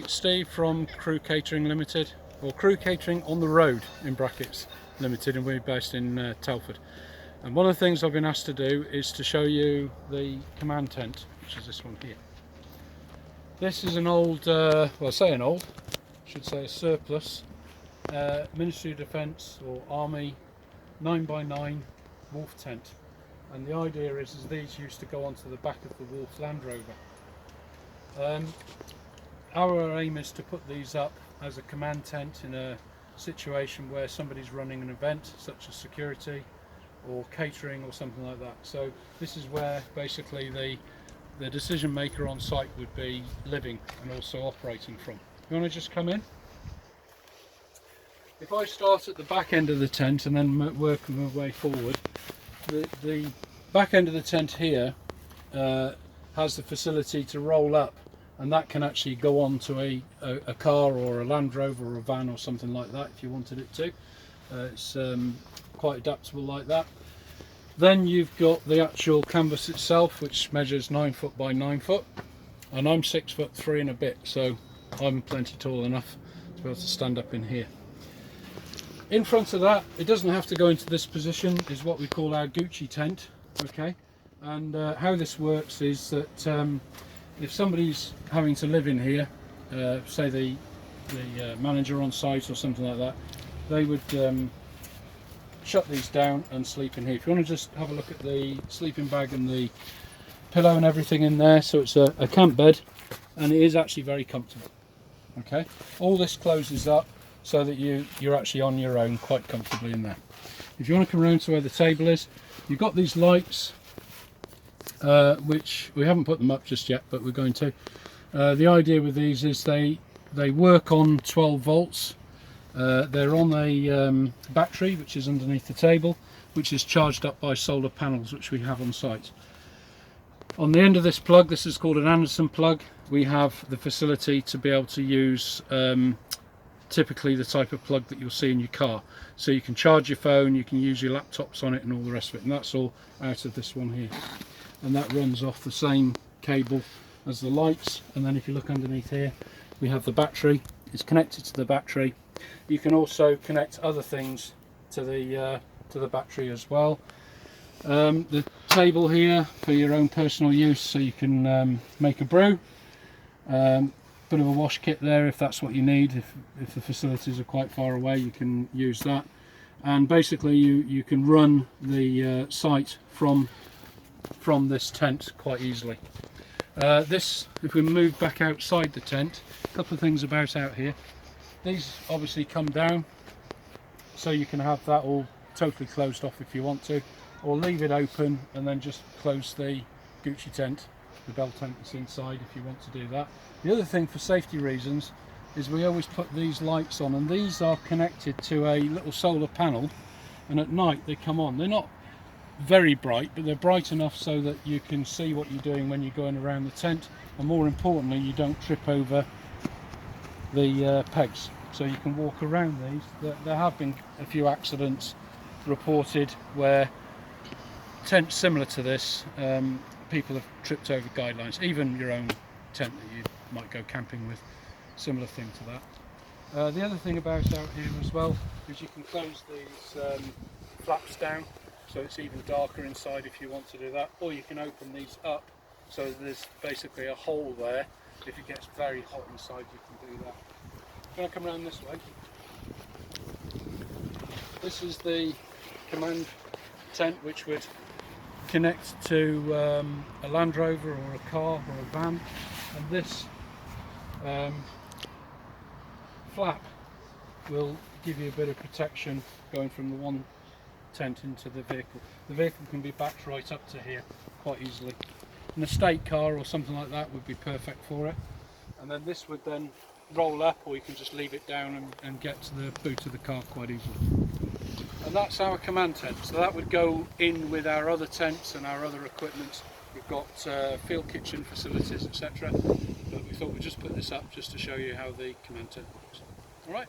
Steve from Crew Catering Limited, or Crew Catering on the Road in brackets Limited, and we're based in Telford. And one of the things I've been asked to do is to show you the command tent, which is this one here. This is an old, well I say an old, I should say a surplus, Ministry of Defence or Army 9x9 Wolf tent. And the idea is these used to go onto the back of the Wolf Land Rover. Our aim is to put these up as a command tent in a situation where somebody's running an event such as security or catering or something like that. So this is where basically the decision maker on site would be living and also operating from. You want to just come in? If I start at the back end of the tent and then work my way forward, the back end of the tent here has the facility to roll up, and that can actually go on to a car or a Land Rover or a van or something like that if you wanted it to. It's quite adaptable like that. Then you've got the actual canvas itself, which measures 9 foot by 9 foot, and I'm 6'3" and a bit, so I'm plenty tall enough to be able to stand up in here. In front of that, it doesn't have to go into this position, is what we call our Gucci tent. Okay, and how this works is that if somebody's having to live in here, say the manager on site or something like that, they would shut these down and sleep in here. If you want to just have a look at the sleeping bag and the pillow and everything in there, so it's a camp bed, and it is actually very comfortable. Okay, all this closes up so that you're actually on your own quite comfortably in there. If you want to come around to where the table is, you've got these lights, which we haven't put them up just yet, but we're going to. The idea with these is they work on 12 volts. They're on a battery which is underneath the table, which is charged up by solar panels which we have on site. On the end of this plug, this is called an Anderson plug, we have the facility to be able to use typically the type of plug that you'll see in your car. So you can charge your phone, you can use your laptops on it and all the rest of it, and that's all out of this one here. And that runs off the same cable as the lights. And then if you look underneath here, we have the battery. It's connected to the battery. You can also connect other things to the battery as well. The table here for your own personal use, so you can make a brew. Bit of a wash kit there if that's what you need. If the facilities are quite far away, you can use that. And basically you can run the site from this tent quite easily. If we move back outside the tent, a couple of things about out here. These obviously come down, so you can have that all totally closed off if you want to, or leave it open and then just close the Gucci tent, the bell tent that's inside, if you want to do that. The other thing for safety reasons is we always put these lights on, and these are connected to a little solar panel, and at night they come on. They're not very bright, but they're bright enough so that you can see what you're doing when you're going around the tent, and more importantly you don't trip over the pegs, so you can walk around these. There have been a few accidents reported where tents similar to this, people have tripped over guidelines, even your own tent that you might go camping with, similar thing to that. The other thing about out here as well is you can close these flaps down, so it's even darker inside if you want to do that, or you can open these up so there's basically a hole there. If it gets very hot inside, you can do that. I'm going to come around this way. This is the command tent, which would connect to a Land Rover or a car or a van, and this flap will give you a bit of protection going from the one tent into the vehicle. The vehicle can be backed right up to here quite easily. An estate car or something like that would be perfect for it. And then this would then roll up, or you can just leave it down and get to the boot of the car quite easily. And that's our command tent. So that would go in with our other tents and our other equipment. We've got field kitchen facilities, etc. But we thought we'd just put this up just to show you how the command tent works. All right.